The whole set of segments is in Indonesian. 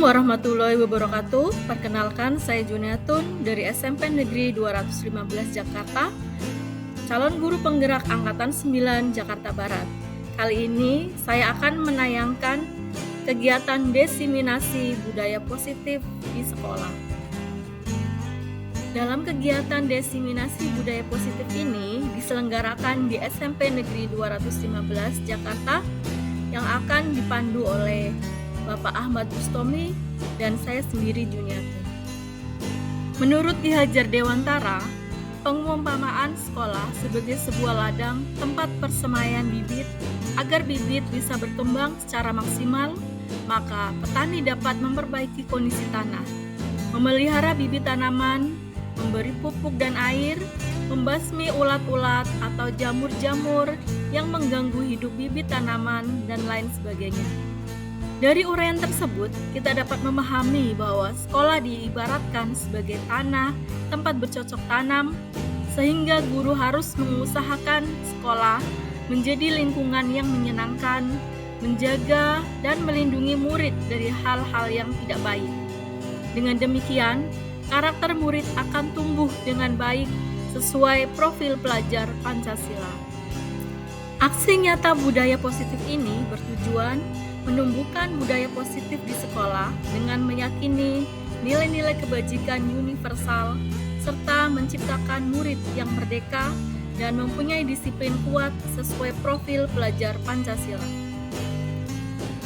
warahmatullahi wabarakatuh. Perkenalkan, saya Juniatun dari SMP Negeri 215 Jakarta, calon guru penggerak Angkatan 9 Jakarta Barat. Kali ini saya akan menayangkan kegiatan desiminasi budaya positif di sekolah. Dalam kegiatan desiminasi budaya positif ini diselenggarakan di SMP Negeri 215 Jakarta yang akan dipandu oleh Bapak Ahmad Bustomi dan saya sendiri Juniatun. Menurut Ki Hajar Dewantara, pengumpamaan sekolah sebagai sebuah ladang tempat persemaian bibit agar bibit bisa berkembang secara maksimal, maka petani dapat memperbaiki kondisi tanah, memelihara bibit tanaman, memberi pupuk dan air, membasmi ulat-ulat atau jamur-jamur yang mengganggu hidup bibit tanaman, dan lain sebagainya. Dari uraian tersebut, kita dapat memahami bahwa sekolah diibaratkan sebagai tanah tempat bercocok tanam, sehingga guru harus mengusahakan sekolah menjadi lingkungan yang menyenangkan, menjaga dan melindungi murid dari hal-hal yang tidak baik. Dengan demikian, karakter murid akan tumbuh dengan baik sesuai profil pelajar Pancasila. Aksi nyata budaya positif ini bertujuan menumbuhkan budaya positif di sekolah dengan meyakini nilai-nilai kebajikan universal serta menciptakan murid yang merdeka dan mempunyai disiplin kuat sesuai profil pelajar Pancasila.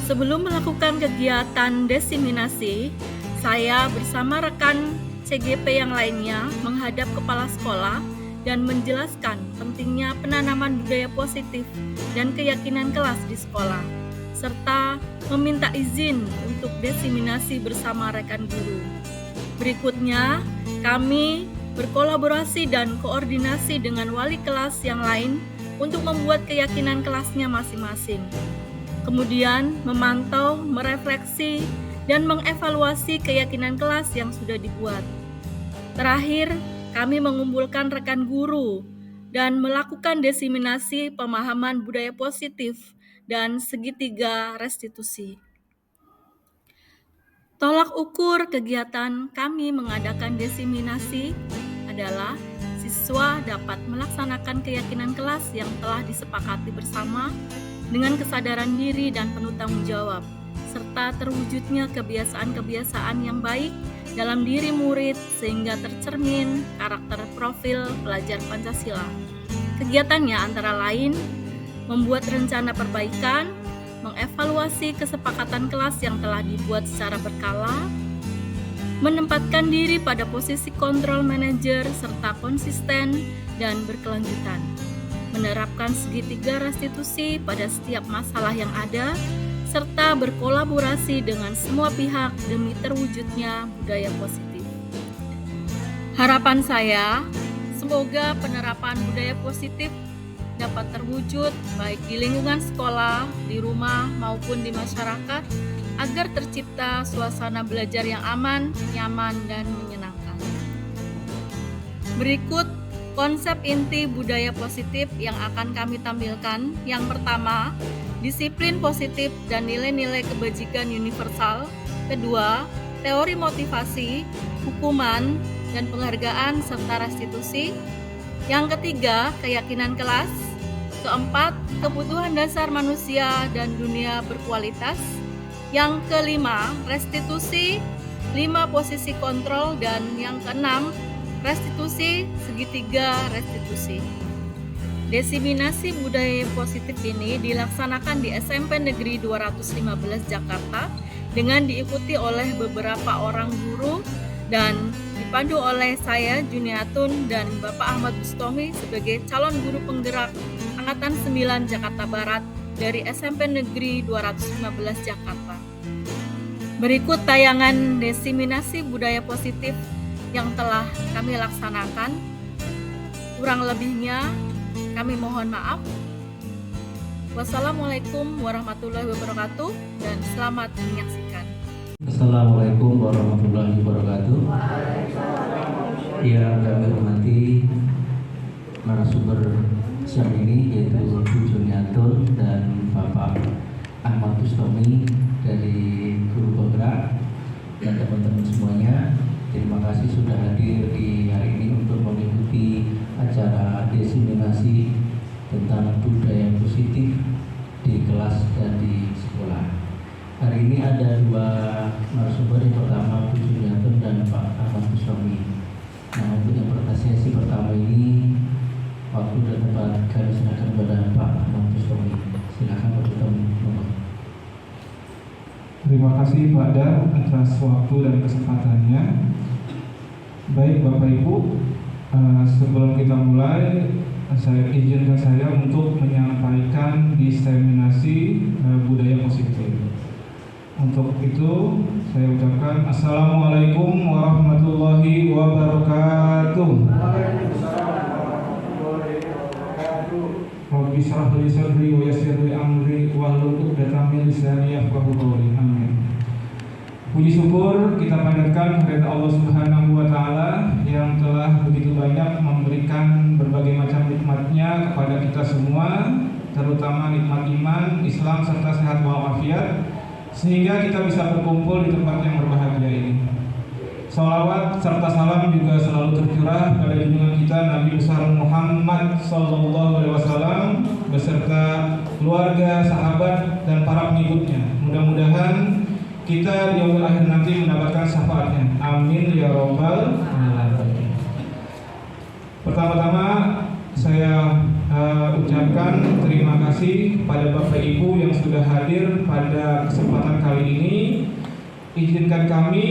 Sebelum melakukan kegiatan desiminasi, saya bersama rekan CGP yang lainnya menghadap kepala sekolah dan menjelaskan pentingnya penanaman budaya positif dan keyakinan kelas di sekolah, serta meminta izin untuk desiminasi bersama rekan guru. Berikutnya, kami berkolaborasi dan koordinasi dengan wali kelas yang lain untuk membuat keyakinan kelasnya masing-masing. Kemudian, memantau, merefleksi, dan mengevaluasi keyakinan kelas yang sudah dibuat. Terakhir, kami mengumpulkan rekan guru dan melakukan desiminasi pemahaman budaya positif dan segitiga restitusi. Tolak ukur kegiatan kami mengadakan desiminasi adalah siswa dapat melaksanakan keyakinan kelas yang telah disepakati bersama dengan kesadaran diri dan penuh tanggung jawab, serta terwujudnya kebiasaan-kebiasaan yang baik dalam diri murid sehingga tercermin karakter profil pelajar Pancasila. Kegiatannya antara lain membuat rencana perbaikan, mengevaluasi kesepakatan kelas yang telah dibuat secara berkala, menempatkan diri pada posisi kontrol manajer serta konsisten dan berkelanjutan, menerapkan segitiga restitusi pada setiap masalah yang ada, serta berkolaborasi dengan semua pihak demi terwujudnya budaya positif. Harapan saya, semoga penerapan budaya positif dapat terwujud baik di lingkungan sekolah, di rumah, maupun di masyarakat, agar tercipta suasana belajar yang aman, nyaman, dan menyenangkan. Berikut konsep inti budaya positif yang akan kami tampilkan. Yang pertama, disiplin positif dan nilai-nilai kebajikan universal. Kedua, teori motivasi, hukuman, dan penghargaan serta restitusi. Yang ketiga, keyakinan kelas. Keempat, kebutuhan dasar manusia dan dunia berkualitas. Yang kelima, restitusi, 5 posisi kontrol, dan yang keenam, restitusi, segitiga restitusi. Desiminasi budaya positif ini dilaksanakan di SMP Negeri 215 Jakarta dengan diikuti oleh beberapa orang guru dan dipandu oleh saya Juniatun dan Bapak Ahmad Bustomi sebagai calon guru penggerak Angkatan 9 Jakarta Barat dari SMP Negeri 215 Jakarta. Berikut tayangan desiminasi budaya positif yang telah kami laksanakan. Kurang lebihnya kami mohon maaf. Wassalamualaikum warahmatullahi wabarakatuh dan selamat menyaksikan. Assalamualaikum warahmatullahi wabarakatuh. Yang kami hormati narasumber siang ini yaitu Bu Juniatun dan Bapak Ahmad Bustomi dari Guru Penggerak dan teman-teman semuanya. Terima kasih sudah hadir di hari ini untuk mengikuti acara diseminasi tentang budaya positif di kelas dan di sekolah. Hari ini ada dua narasumber, yang pertama Bu Juniatun dan Pak Ahmad Bustomi. Nah, untuk yang sesi pertama ini, waktu dan tempat kami silakan kepada Pak Ahmad Bustomi. Silakan Pak Bustomi. Terima kasih Pak Dar atas waktu dan kesempatannya. Baik Bapak Ibu, sebelum kita mulai, izinkan saya untuk menyampaikan diseminasi budaya positif. Untuk itu saya ucapkan Assalamualaikum warahmatullahi wabarakatuh. Rabbi shrah li sadri wa yassir li amri wahlul 'uqdatam min lisani yafqahu qawli. Amin. Puji syukur kita panjatkan kepada Allah Subhanahu wa taala yang telah begitu banyak memberikan berbagai macam nikmat-Nya kepada kita semua, terutama nikmat iman, Islam serta sehat walafiat, sehingga kita bisa berkumpul di tempat yang berbahagia ini. Salawat serta salam juga selalu tercurah pada junjungan kita Nabi besar Muhammad SAW beserta keluarga, sahabat, dan para pengikutnya. Mudah-mudahan kita di yaumul akhir nanti mendapatkan syafaatnya. Amin ya robbal alamin. Pertama-tama saya ucapkan terima kasih pada Bapak Ibu yang sudah hadir pada kesempatan kali ini. Izinkan kami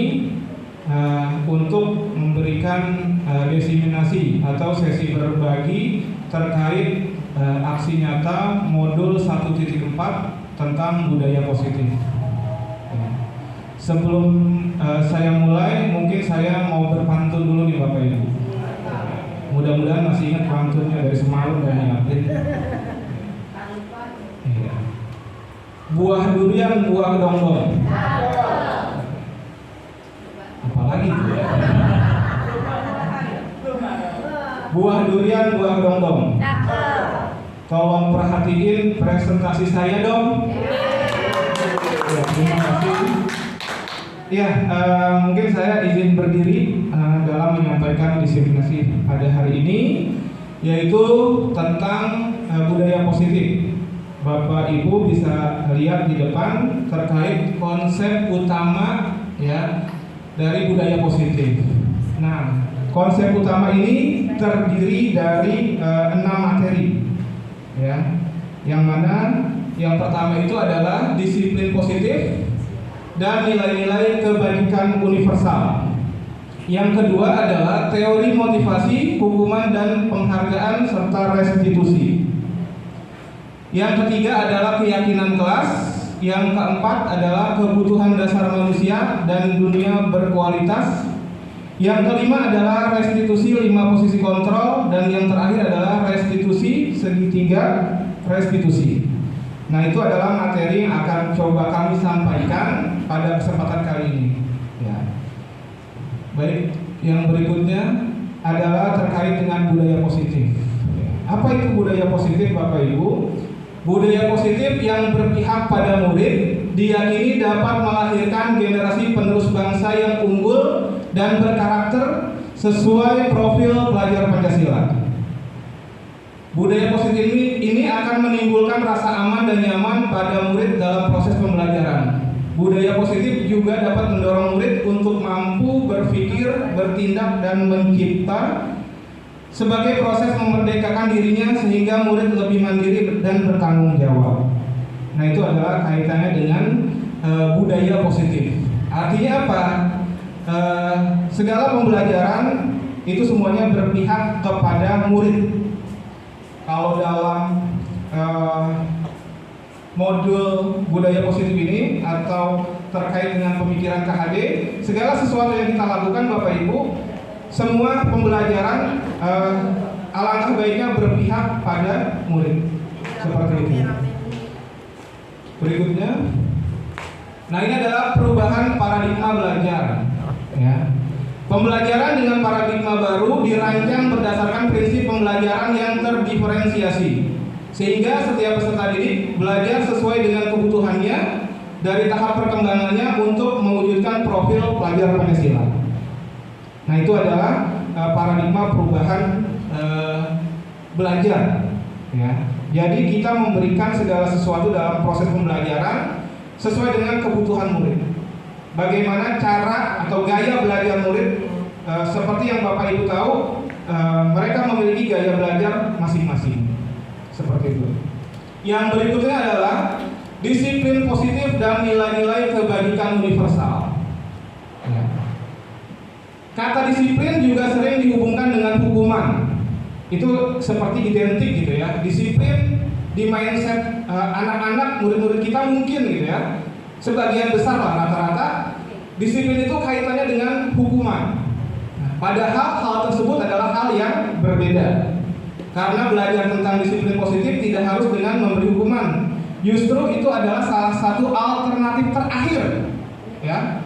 untuk memberikan diseminasi atau sesi berbagi terkait aksi nyata modul 1.4 tentang budaya positif. Sebelum saya mulai, mungkin saya mau berpantun dulu nih Bapak Ibu. Mudah-mudahan masih ingat pantunnya dari semalam dan nyiapin. Buah durian, buah dongdong. Apalagi itu ya? Buah durian, buah dongdong. Tolong perhatiin presentasi saya dong. Ya, terima kasih. Ya, mungkin saya izin berdiri dalam menyampaikan diseminasi pada hari ini, yaitu tentang budaya positif. Bapak Ibu bisa lihat di depan terkait konsep utama ya dari budaya positif. Nah, konsep utama ini terdiri dari 6 materi, ya. Yang mana yang pertama itu adalah disiplin positif dan nilai-nilai kebajikan universal. Yang kedua adalah teori motivasi, hukuman dan penghargaan serta restitusi. Yang ketiga adalah keyakinan kelas. Yang keempat adalah kebutuhan dasar manusia dan dunia berkualitas. Yang kelima adalah restitusi 5 posisi kontrol. Dan yang terakhir adalah restitusi segitiga restitusi. Nah, itu adalah materi yang akan coba kami sampaikan pada kesempatan kali ini. Ya. Baik, yang berikutnya adalah terkait dengan budaya positif. Apa itu budaya positif, Bapak Ibu? Budaya positif yang berpihak pada murid diyakini dapat melahirkan generasi penerus bangsa yang unggul dan berkarakter sesuai profil pelajar Pancasila. Budaya positif ini akan menimbulkan rasa aman dan nyaman pada murid dalam proses pembelajaran. Budaya positif juga dapat mendorong murid untuk mampu berpikir, bertindak, dan mencipta sebagai proses memerdekakan dirinya sehingga murid lebih mandiri dan bertanggung jawab. Nah, itu adalah kaitannya dengan budaya positif. Artinya apa? Segala pembelajaran itu semuanya berpihak kepada murid. Kalau dalam modul budaya positif ini atau terkait dengan pemikiran KHD, segala sesuatu yang kita lakukan Bapak Ibu, semua pembelajaran alangkah baiknya berpihak pada murid. Seperti itu. Berikutnya, nah ini adalah perubahan paradigma belajar. Ya. Pembelajaran dengan paradigma baru dirancang berdasarkan prinsip pembelajaran yang terdiferensiasi, sehingga setiap peserta didik belajar sesuai dengan kebutuhannya dari tahap perkembangannya untuk mewujudkan profil pelajar Pancasila. Nah, itu adalah paradigma perubahan belajar, ya. Jadi kita memberikan segala sesuatu dalam proses pembelajaran sesuai dengan kebutuhan murid. Bagaimana cara atau gaya belajar murid, seperti yang Bapak Ibu tahu, mereka memiliki gaya belajar masing-masing. Seperti itu. Yang berikutnya adalah disiplin positif dan nilai-nilai kebajikan universal. Ya. Kata disiplin juga sering dihubungkan dengan hukuman. Itu seperti identik gitu ya. Disiplin di mindset anak-anak, murid-murid kita mungkin gitu ya. Sebagian besar lah rata-rata disiplin itu kaitannya dengan hukuman. Padahal hal tersebut adalah hal yang berbeda. Karena belajar tentang disiplin positif tidak harus dengan memberi hukuman. Justru itu adalah salah satu alternatif terakhir, ya.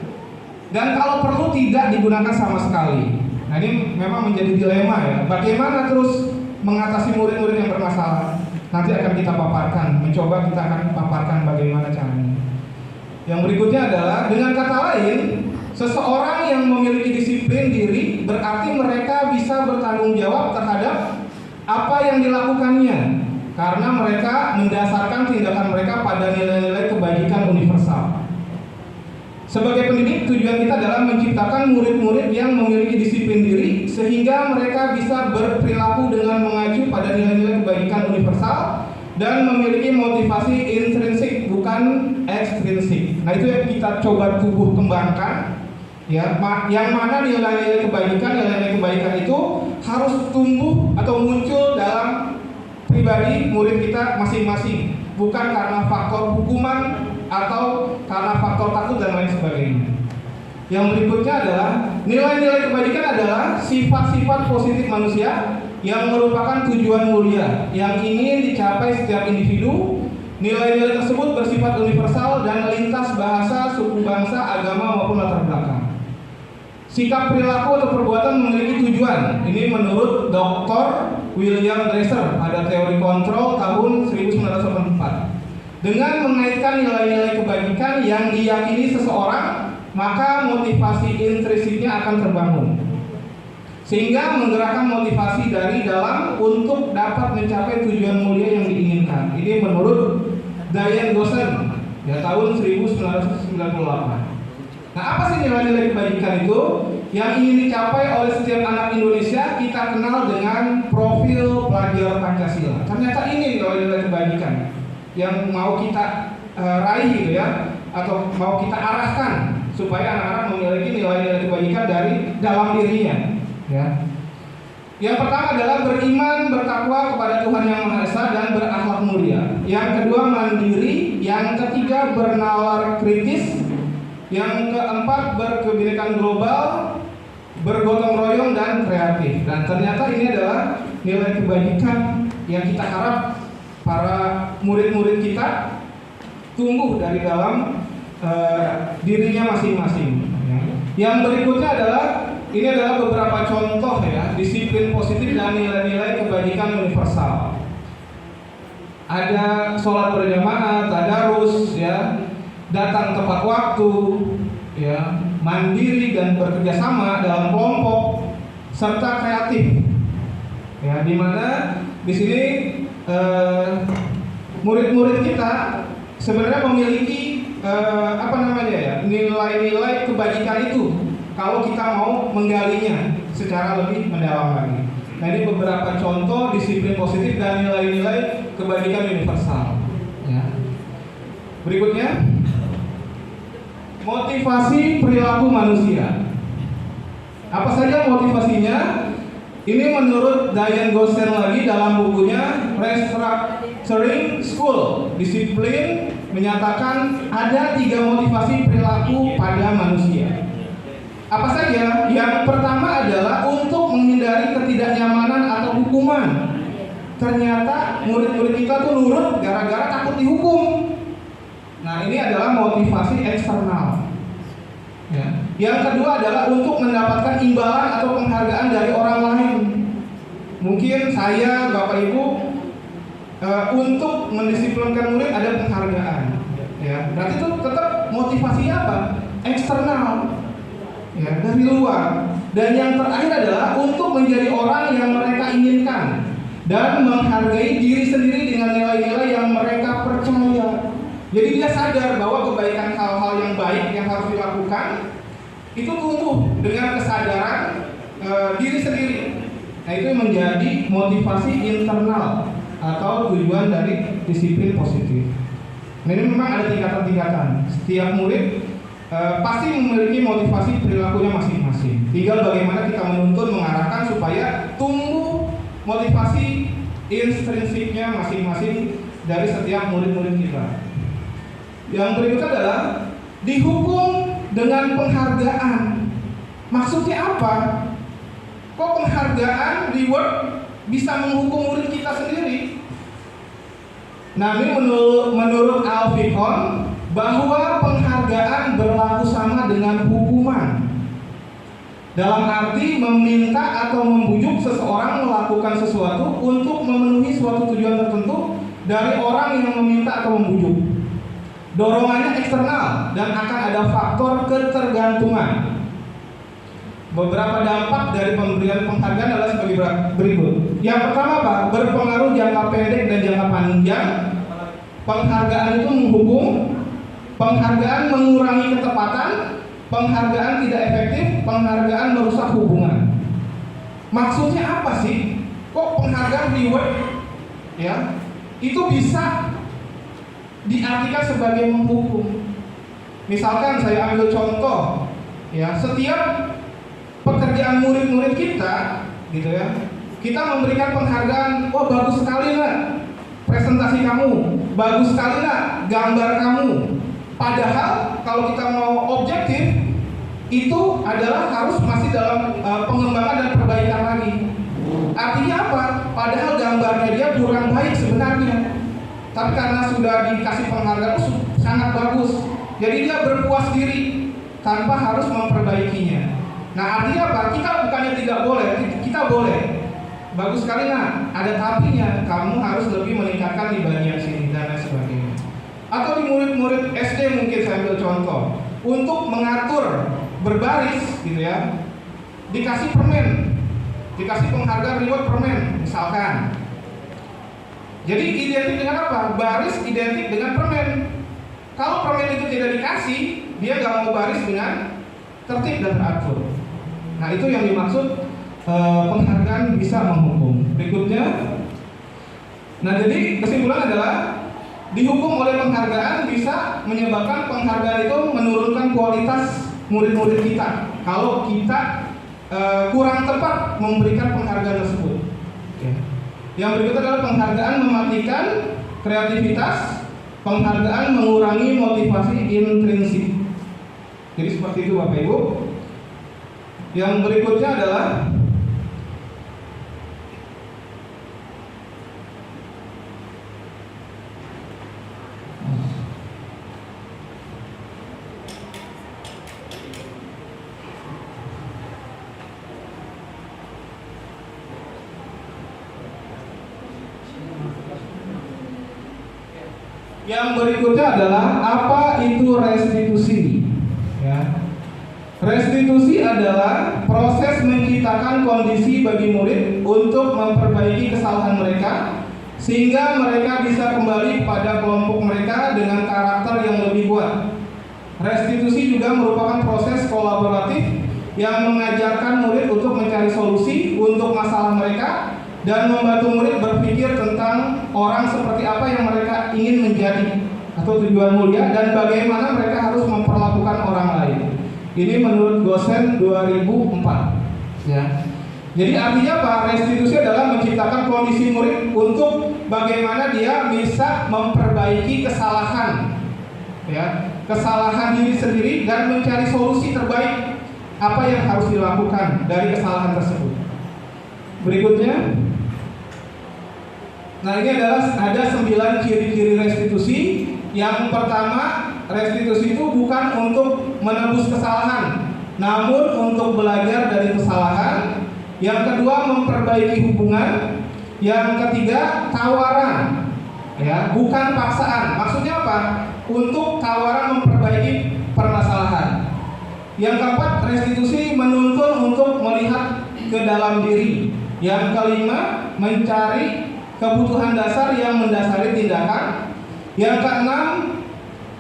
Dan kalau perlu tidak digunakan sama sekali. Nah, ini memang menjadi dilema ya. Bagaimana terus mengatasi murid-murid yang bermasalah? Nanti akan kita paparkan, mencoba kita akan paparkan bagaimana caranya. Yang berikutnya adalah, dengan kata lain, seseorang yang memiliki disiplin diri berarti mereka bisa bertanggung jawab terhadap apa yang dilakukannya, karena mereka mendasarkan tindakan mereka pada nilai-nilai kebajikan universal. Sebagai pendidik, tujuan kita adalah menciptakan murid-murid yang memiliki disiplin diri sehingga mereka bisa berperilaku dengan mengacu pada nilai-nilai kebajikan universal dan memiliki motivasi intrinsik bukan ekstrinsik. Nah, itu yang kita coba tumbuh kembangkan, ya, yang mana nilai-nilai kebaikan itu harus tumbuh atau muncul dalam pribadi murid kita masing-masing, bukan karena faktor hukuman atau karena faktor takut dan lain sebagainya. Yang berikutnya adalah nilai-nilai kebajikan adalah sifat-sifat positif manusia yang merupakan tujuan mulia yang ingin dicapai setiap individu. Nilai-nilai tersebut bersifat universal dan lintas bahasa, suku bangsa, agama maupun latar belakang. Sikap perilaku atau perbuatan memiliki tujuan. Ini menurut Dr. William Dresser pada teori kontrol tahun 1984. Dengan mengaitkan nilai-nilai kebajikan yang diyakini seseorang, maka motivasi intrinsiknya akan terbangun, sehingga menggerakkan motivasi dari dalam untuk dapat mencapai tujuan mulia yang diinginkan. Ini menurut Diane Gossen, ya, tahun 1998. Nah, apa sih nilai-nilai kebajikan itu? Yang ingin dicapai oleh setiap anak Indonesia kita kenal dengan profil pelajar Pancasila. Ternyata ini nilai-nilai kebajikan yang mau kita raih gitu ya, atau mau kita arahkan supaya anak-anak memiliki nilai-nilai kebajikan dari dalam dirinya, ya. Yang pertama adalah beriman, bertakwa kepada Tuhan Yang Maha Esa dan berakhlak mulia. Yang kedua mandiri, yang ketiga bernalar kritis, yang keempat berkebinekaan global, bergotong royong dan kreatif. Dan ternyata ini adalah nilai kebajikan yang kita harap para murid-murid kita tumbuh dari dalam dirinya masing-masing. Yang berikutnya adalah, ini adalah beberapa contoh ya, disiplin positif dan nilai-nilai kebajikan universal. Ada sholat berjamaah, tadarus, ya, datang tepat waktu, ya, mandiri dan bekerja sama dalam kelompok, serta kreatif. Ya, di mana di sini murid-murid kita sebenarnya memiliki nilai-nilai kebajikan itu kalau kita mau menggalinya secara lebih mendalam lagi. Nah, ini beberapa contoh disiplin positif dan nilai-nilai kebajikan universal. Ya. Berikutnya, motivasi perilaku manusia. Apa saja motivasinya? Ini menurut Diane Gossen lagi dalam bukunya Restructuring School. Disiplin menyatakan ada 3 motivasi perilaku pada manusia. Apa saja? Yang pertama adalah untuk menghindari ketidaknyamanan atau hukuman. Ternyata murid-murid kita tuh nurut gara-gara takut dihukum. Nah, ini adalah motivasi eksternal. Ya. Yang kedua adalah untuk mendapatkan imbalan atau penghargaan dari orang lain. Mungkin saya, Bapak Ibu, untuk mendisiplinkan murid ada penghargaan. Ya, berarti itu tetap motivasinya apa? Eksternal, ya, dari luar. Dan yang terakhir adalah untuk menjadi orang yang mereka inginkan dan menghargai diri sendiri dengan nilai-nilai yang mereka percaya. Jadi dia sadar bahwa kebaikan hal-hal yang baik yang harus dilakukan itu tumbuh dengan kesadaran diri sendiri. Nah, itu menjadi motivasi internal atau tujuan dari disiplin positif. Nah, ini memang ada tingkatan-tingkatan. Setiap murid pasti memiliki motivasi perilakunya masing-masing. Tinggal bagaimana kita menuntun, mengarahkan supaya tumbuh motivasi intrinsiknya masing-masing dari setiap murid-murid kita. Yang berikutnya adalah dihukum dengan penghargaan. Maksudnya apa? Kok penghargaan, reward bisa menghukum murid kita sendiri? Nah, ini menurut Al-Fiqhon bahwa penghargaan berlaku sama dengan hukuman. Dalam arti meminta atau membujuk seseorang melakukan sesuatu untuk memenuhi suatu tujuan tertentu dari orang yang meminta atau membujuk. Dorongannya eksternal dan akan ada faktor ketergantungan. Beberapa dampak dari pemberian penghargaan adalah sebagai berikut. Yang pertama apa? Berpengaruh jangka pendek dan jangka panjang. Penghargaan itu menghukum, penghargaan mengurangi ketepatan, penghargaan tidak efektif, penghargaan merusak hubungan. Maksudnya apa sih? Kok penghargaan reward ya itu bisa diartikan sebagai menghukum? Misalkan saya ambil contoh ya, setiap pekerjaan murid-murid kita gitu ya, kita memberikan penghargaan, wah bagus sekali nak presentasi kamu, bagus sekali nak gambar kamu. Padahal kalau kita mau objektif, itu adalah harus masih dalam pengembangan dan perbaikan lagi. Artinya apa? Padahal gambarnya dia kurang baik sebenarnya, tapi karena sudah dikasih penghargaan sangat bagus, jadi dia berpuas diri tanpa harus memperbaikinya. Nah, artinya apa? Kita bukannya tidak boleh, kita boleh. Bagus sekali nak, ada tapinya, kamu harus lebih meningkatkan di bagian sini dan lain sebagainya. Atau di murid-murid SD mungkin saya ambil contoh, untuk mengatur berbaris gitu ya, dikasih permen, dikasih penghargaan reward permen misalkan. Jadi identik dengan apa? Baris identik dengan permen. Kalau permen itu tidak dikasih, dia nggak mau baris dengan tertib dan teratur. Nah, itu yang dimaksud penghargaan bisa menghukum. Berikutnya, nah jadi kesimpulan adalah dihukum oleh penghargaan bisa menyebabkan penghargaan itu menurunkan kualitas murid-murid kita kalau kita kurang tepat memberikan penghargaan tersebut. Oke. Yang berikutnya adalah penghargaan mematikan kreativitas, penghargaan mengurangi motivasi intrinsik. Jadi seperti itu Bapak Ibu. Yang berikutnya adalah apa itu restitusi? Ya. Restitusi adalah proses menciptakan kondisi bagi murid untuk memperbaiki kesalahan mereka sehingga mereka bisa kembali pada kelompok mereka dengan karakter yang lebih kuat. Restitusi juga merupakan proses kolaboratif yang mengajarkan murid untuk mencari solusi untuk masalah mereka dan membantu murid berpikir tentang orang seperti apa yang mereka ingin menjadi atau tujuan mulia dan bagaimana mereka harus memperlakukan orang lain. Ini menurut Gosen 2004 ya. Jadi artinya apa? Restitusi adalah menciptakan kondisi murid untuk bagaimana dia bisa memperbaiki kesalahan ya, kesalahan diri sendiri dan mencari solusi terbaik apa yang harus dilakukan dari kesalahan tersebut. Berikutnya, nah ini adalah ada 9 ciri-ciri restitusi. Yang pertama, restitusi itu bukan untuk menebus kesalahan, namun untuk belajar dari kesalahan. Yang kedua, memperbaiki hubungan. Yang ketiga, tawaran. Ya, bukan paksaan. Maksudnya apa? Untuk tawaran memperbaiki permasalahan. Yang keempat, restitusi menuntun untuk melihat ke dalam diri. Yang kelima, mencari kebutuhan dasar yang mendasari tindakan. Yang keenam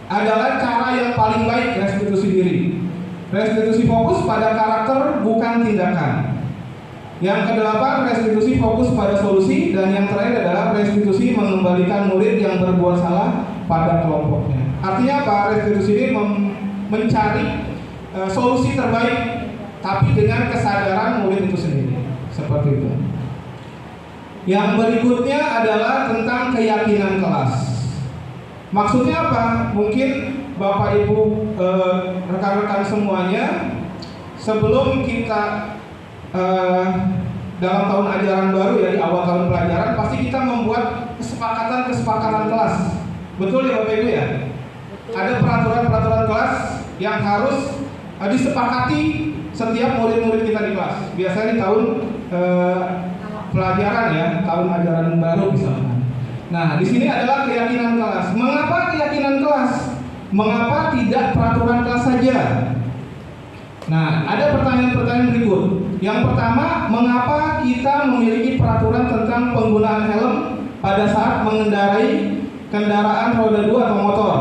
adalah cara yang paling baik restitusi diri. Restitusi fokus pada karakter bukan tindakan. Yang kedelapan, restitusi fokus pada solusi. Dan yang terakhir adalah restitusi mengembalikan murid yang berbuat salah pada kelompoknya. Artinya apa? Restitusi ini mencari solusi terbaik, tapi dengan kesadaran murid itu sendiri. Seperti itu. Yang berikutnya adalah tentang keyakinan kelas. Maksudnya apa? Mungkin Bapak Ibu rekan-rekan semuanya, sebelum kita dalam tahun ajaran baru ya, di awal tahun pelajaran pasti kita membuat kesepakatan kelas. Betul ya Bapak Ibu ya? Ada peraturan kelas yang harus disepakati setiap murid-murid kita di kelas. Biasanya di tahun pelajaran ya, tahun ajaran baru misalkan. Nah, di sini adalah keyakinan kelas. Mengapa keyakinan kelas? Mengapa tidak peraturan kelas saja? Nah, ada pertanyaan-pertanyaan berikut. Yang pertama, mengapa kita memiliki peraturan tentang penggunaan helm pada saat mengendarai kendaraan roda 2 atau motor?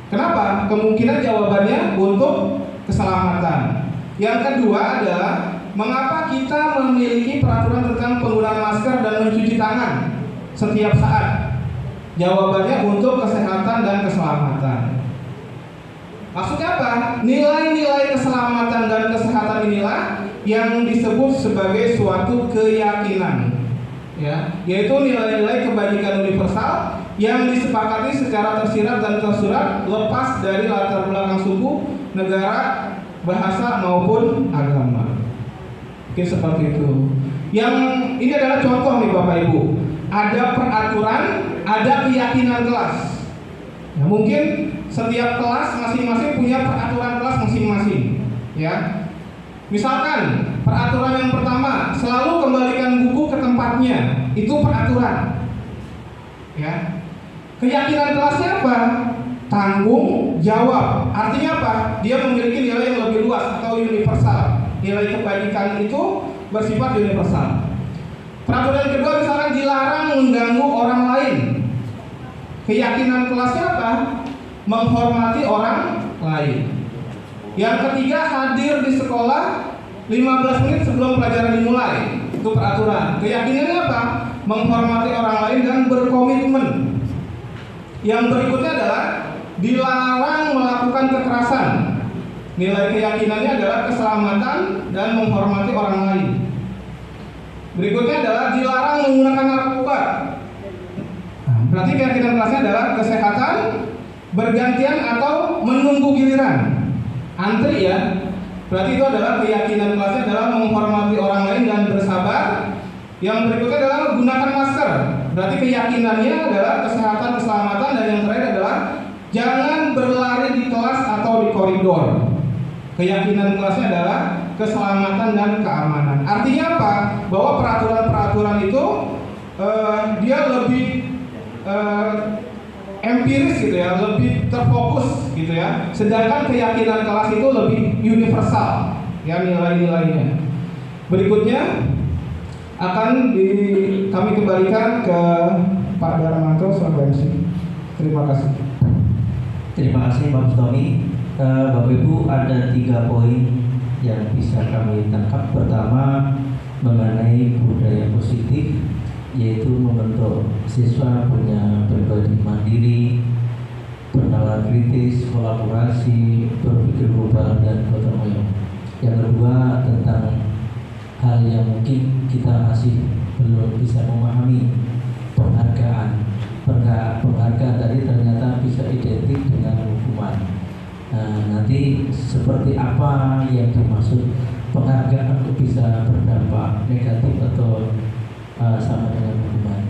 Kenapa? Kemungkinan jawabannya untuk keselamatan. Yang kedua adalah mengapa kita memiliki peraturan tentang penggunaan masker dan mencuci tangan setiap saat? Jawabannya untuk kesehatan dan keselamatan. Maksudnya apa? Nilai-nilai keselamatan dan kesehatan inilah yang disebut sebagai suatu keyakinan, ya, yaitu nilai-nilai kebajikan universal yang disepakati secara tersirat dan tersurat, lepas dari latar belakang suku, negara, bahasa maupun agama. Oke, seperti itu. Yang ini adalah contoh nih Bapak Ibu. Ada peraturan, ada keyakinan kelas. Nah, mungkin setiap kelas masing-masing punya peraturan kelas masing-masing, ya. Misalkan peraturan yang pertama, selalu kembalikan buku ke tempatnya. Itu peraturan, ya. Keyakinan kelasnya apa? Tanggung jawab. Artinya apa? Dia memiliki nilai yang lebih luas atau universal. Nilai kebajikan itu bersifat universal. Peraturan kedua misalkan dilarang mengganggu orang lain. Keyakinan kelasnya apa? Menghormati orang lain. Yang ketiga, hadir di sekolah 15 menit sebelum pelajaran dimulai. Itu peraturan. Keyakinannya apa? Menghormati orang lain dan berkomitmen. Yang berikutnya adalah dilarang melakukan kekerasan. Nilai keyakinannya adalah keselamatan dan menghormati orang lain. Berikutnya adalah dilarang menggunakan narkoba. Berarti keyakinan kelasnya adalah kesehatan, bergantian atau menunggu giliran. Antri ya. Berarti itu adalah keyakinan kelasnya adalah menghormati orang lain dan bersabar. Yang berikutnya adalah gunakan masker. Berarti keyakinannya adalah kesehatan, keselamatan, dan yang terakhir adalah jangan berlari di kelas atau di koridor. Keyakinan kelasnya adalah keselamatan dan keamanan. Artinya apa? Bahwa peraturan-peraturan itu dia lebih empiris gitu ya, lebih terfokus gitu ya. Sedangkan keyakinan kelas itu lebih universal ya nilai-nilainya. Berikutnya akan kami kembalikan ke Pak Darmanto selaku MC. Terima kasih. Terima kasih Pak Tommy. Bapak Ibu, ada 3 poin yang bisa kami tangkap. Pertama, mengenai budaya positif, yaitu membentuk siswa punya pribadi mandiri, bernalar kritis, kolaborasi, berpikir global dan gotong royong. Yang kedua, tentang hal yang mungkin kita masih belum bisa memahami, penghargaan. Penghargaan tadi ternyata bisa identik dengan hukuman. Nah, nanti seperti apa yang dimaksud penghargaan untuk bisa berdampak negatif atau sama dengan hukuman.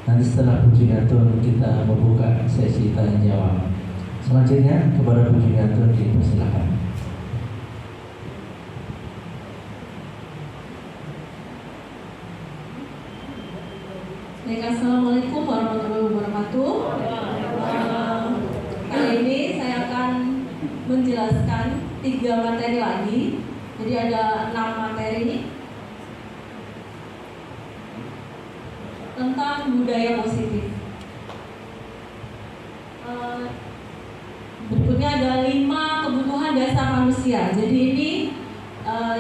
Nanti setelah Bu Juniatun kita membuka sesi tanya jawab. Selanjutnya kepada Bu Juniatun dipersilakan. Baik, assalamualaikum warahmatullahi wabarakatuh. 3 materi lagi. Jadi ada 6 materi tentang budaya positif. Berikutnya ada 5 kebutuhan dasar manusia. Jadi ini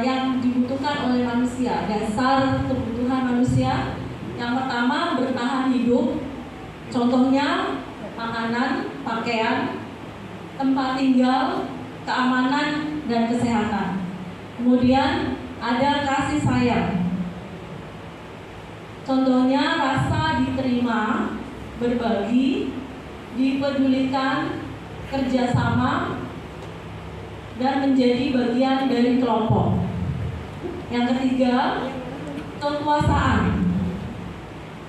yang dibutuhkan oleh manusia, dasar kebutuhan manusia. Yang pertama, bertahan hidup. Contohnya makanan, pakaian, tempat tinggal, keamanan, dan kesehatan. Kemudian ada kasih sayang. Contohnya rasa diterima, berbagi, dipedulikan, kerjasama, dan menjadi bagian dari kelompok. Yang ketiga, kekuasaan.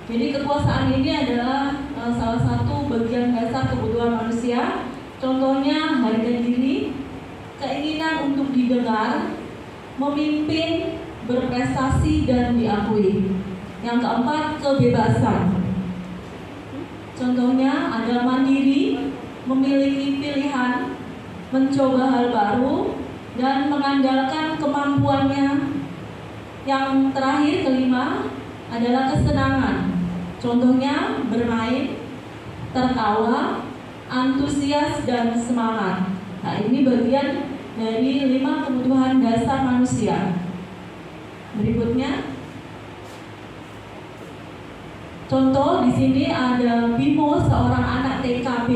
Jadi kekuasaan ini adalah salah satu bagian dasar kebutuhan manusia. Contohnya harga diri, keinginan untuk didengar, memimpin, berprestasi, dan diakui. Yang keempat, kebebasan. Contohnya ada mandiri, memiliki pilihan, mencoba hal baru, dan mengandalkan kemampuannya. Yang terakhir, kelima, adalah kesenangan. Contohnya bermain, tertawa, antusias, dan semangat. Nah, ini bagian dari 5 kebutuhan dasar manusia. Berikutnya, contoh di sini ada Bimo, seorang anak TKB,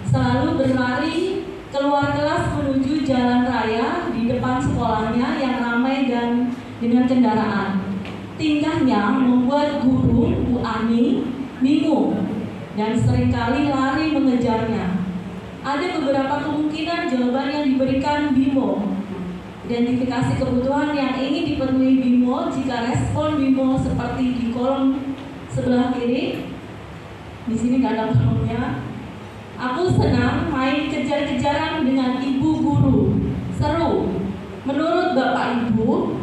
selalu berlari keluar kelas menuju jalan raya di depan sekolahnya yang ramai dan dengan kendaraan. Tingkahnya membuat guru Bu Ani bingung dan seringkali lari mengejarnya. Ada beberapa kemungkinan jawaban yang diberikan Bimo. Identifikasi kebutuhan yang ingin dipenuhi Bimo. Jika respon Bimo seperti di kolom sebelah kiri, di sini nggak ada kolomnya. Aku senang main kejar-kejaran dengan ibu guru. Seru. Menurut Bapak Ibu,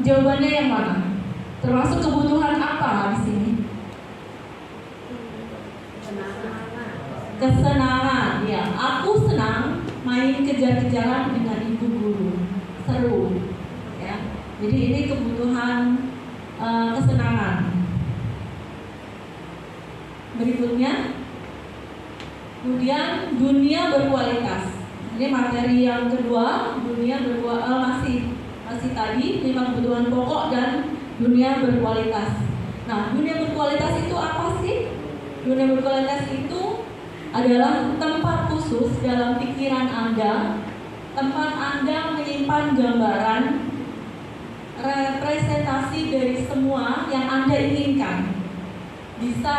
jawabannya yang mana? Termasuk kebutuhan apa di sini? Kesenangan. Ya, aku senang main kejar-kejaran dengan ibu guru. Seru. Ya. Jadi ini kebutuhan kesenangan. Berikutnya, kemudian dunia berkualitas. Ini materi yang kedua, dunia berkualitas masih tadi 5 kebutuhan pokok dan dunia berkualitas. Nah, dunia berkualitas itu apa sih? Dunia berkualitas itu adalah tempat khusus dalam pikiran Anda, tempat Anda menyimpan gambaran, representasi dari semua yang Anda inginkan. Bisa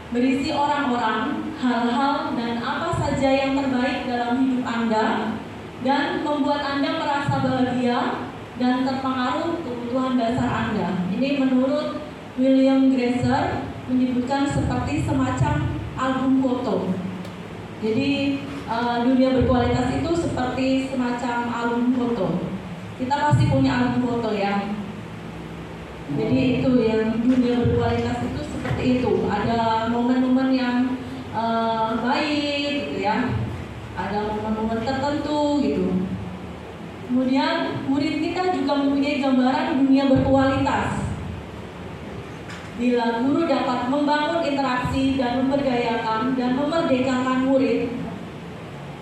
berisi orang-orang, hal-hal, dan apa saja yang terbaik dalam hidup Anda, dan membuat Anda merasa bahagia dan terpengaruh kebutuhan dasar Anda. Ini menurut William Glasser menyebutkan seperti semacam album foto. Jadi dunia berkualitas itu seperti semacam album foto. Kita pasti punya album foto ya. Jadi itu yang dunia berkualitas itu seperti itu. Ada momen-momen yang baik gitu ya. Ada momen-momen tertentu gitu. Kemudian murid kita juga mempunyai gambaran dunia berkualitas. Bila guru dapat membangun interaksi dan memberdayakan dan memerdekakan murid,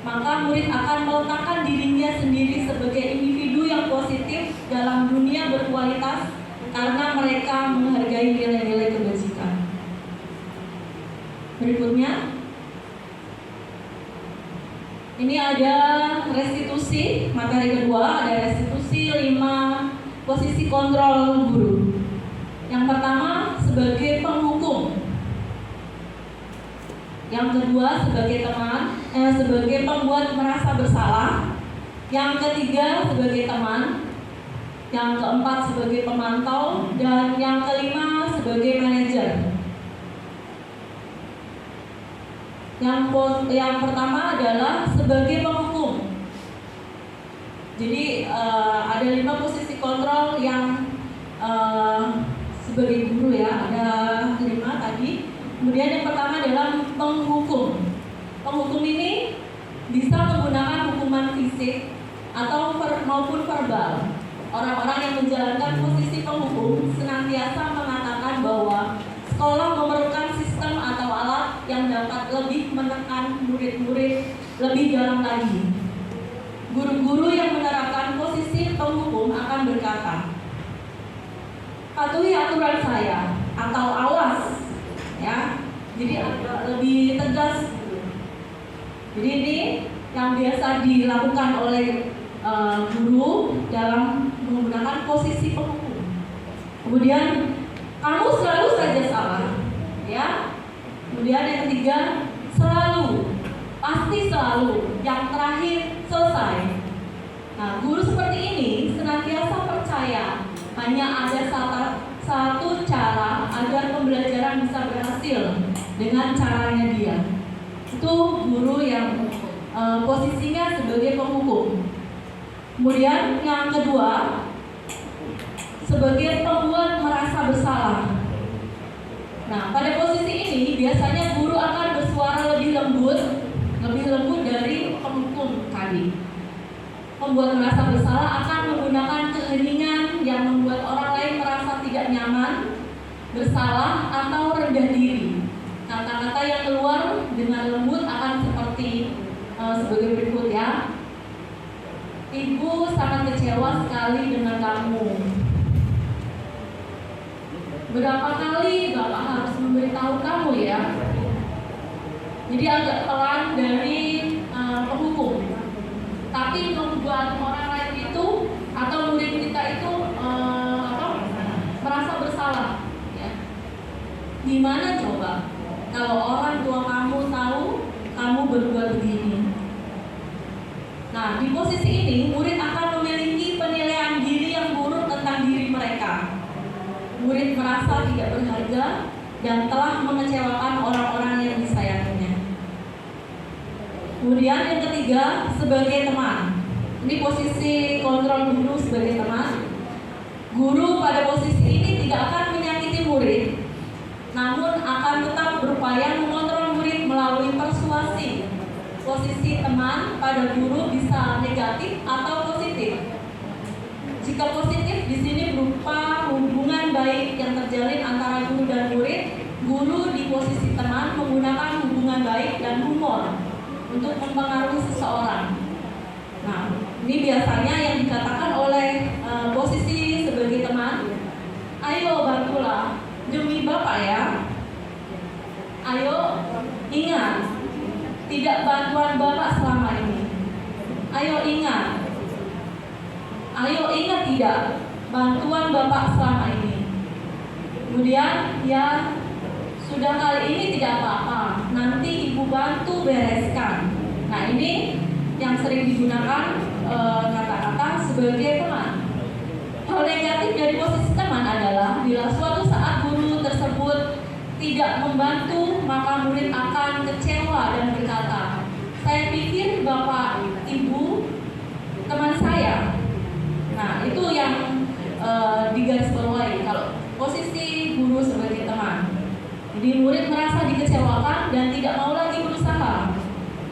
maka murid akan meletakkan dirinya sendiri sebagai individu yang positif dalam dunia berkualitas karena mereka menghargai nilai-nilai kebajikan. Berikutnya, ini ada restitusi, materi kedua ada restitusi 5 posisi kontrol guru. Yang pertama sebagai penghukum, yang kedua sebagai teman, sebagai pembuat merasa bersalah, yang ketiga sebagai teman, yang keempat sebagai pemantau, dan yang kelima sebagai manajer. Yang pertama adalah sebagai penghukum. Jadi ada 5 posisi kontrol yang sebagai guru ya, ada 5 tadi. Kemudian yang pertama adalah penghukum. Penghukum ini bisa menggunakan hukuman fisik atau maupun verbal. Orang-orang yang menjalankan posisi penghukum senantiasa mengatakan bahwa sekolah memerlukan sistem atau alat yang dapat lebih menekan murid-murid lebih dalam lagi. Guru-guru yang menerapkan posisi penghukum akan berkata, patuhi aturan saya atau awas, ya. Jadi agak lebih tegas. Jadi ini yang biasa dilakukan oleh guru dalam menggunakan posisi penghukum. Kemudian kamu selalu saja salah, ya. Kemudian yang ketiga, selalu, pasti selalu. Yang terakhir, selesai. Nah, guru seperti ini senantiasa percaya hanya ada satu cara agar pembelajaran bisa berhasil dengan caranya dia. Itu guru yang posisinya sebagai penghukum. Kemudian yang kedua, sebagai pembuat merasa bersalah. Nah, pada posisi ini biasanya guru akan bersuara lebih lembut dari penghukum tadi. Pembuat merasa bersalah akan menggunakan keheningan yang membuat orang lain merasa tidak nyaman, bersalah, atau rendah diri. Kata-kata yang keluar dengan lembut akan seperti sebagai berikut, ya. Ibu sangat kecewa sekali dengan kamu. Berapa kali Bapak harus memberitahu kamu, ya? Jadi agak pelan dari penghukum, tapi membuat orang lain itu atau murid kita itu merasa bersalah, ya. Gimana coba kalau orang tua kamu tahu kamu berbuat begini? Nah, di posisi ini murid akan memiliki penilaian diri yang buruk tentang diri mereka. Murid merasa tidak berharga dan telah mengecewakan orang-orang yang disayanginya. Kemudian yang ketiga, sebagai teman. Ini posisi kontrol guru sebagai teman. Guru pada posisi ini tidak akan menyakiti murid, namun akan tetap berupaya mengontrol murid melalui persuasi. Posisi teman pada guru bisa negatif atau positif. Jika positif di sini berupa hubungan baik yang terjalin antara guru dan murid, guru di posisi teman menggunakan hubungan baik dan humor untuk mempengaruhi seseorang. Nah, ini biasanya yang dikatakan oleh posisi sebagai teman, ayo bantulah demi Bapak, ya. Ayo ingat, tidak bantuan Bapak selama ini. Ayo ingat tidak bantuan Bapak selama ini. Kemudian, ya sudah kali ini tidak apa-apa, nanti Ibu bantu bereskan. Nah, ini yang sering digunakan kata-kata sebagai teman. Hal negatif dari posisi teman adalah bila suatu saat guru tersebut tidak membantu, maka murid akan kecewa dan berkata, saya pikir Bapak Ibu teman saya. Nah, itu yang digarisbawahi kalau posisi guru sebagai teman. Jadi murid merasa dikecewakan dan tidak mau lagi berusaha.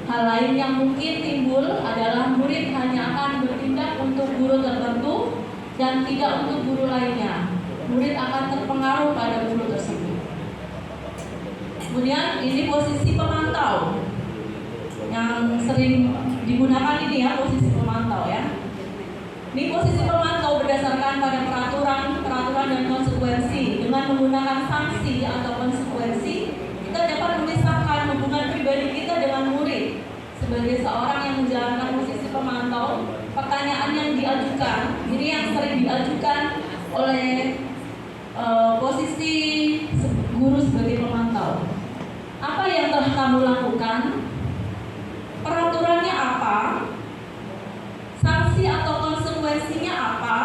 Hal lain yang mungkin timbul adalah murid hanya akan bertindak untuk guru tertentu dan tidak untuk guru lainnya. Murid akan terpengaruh pada guru tersebut. Kemudian ini posisi pemantau yang sering digunakan ini, ya, posisi pemantau, ya. Ini posisi pemantau berdasarkan pada peraturan dan konsekuensi. Dengan menggunakan sanksi atau konsekuensi, kita dapat memisahkan hubungan pribadi kita dengan murid. Sebagai seorang yang menjalankan posisi pemantau, pertanyaan yang diajukan, ini yang sering diajukan oleh posisi guru sebagai pemantau. Apa yang telah kamu lakukan? Peraturannya apa? Sanksi atau konsekuensinya apa?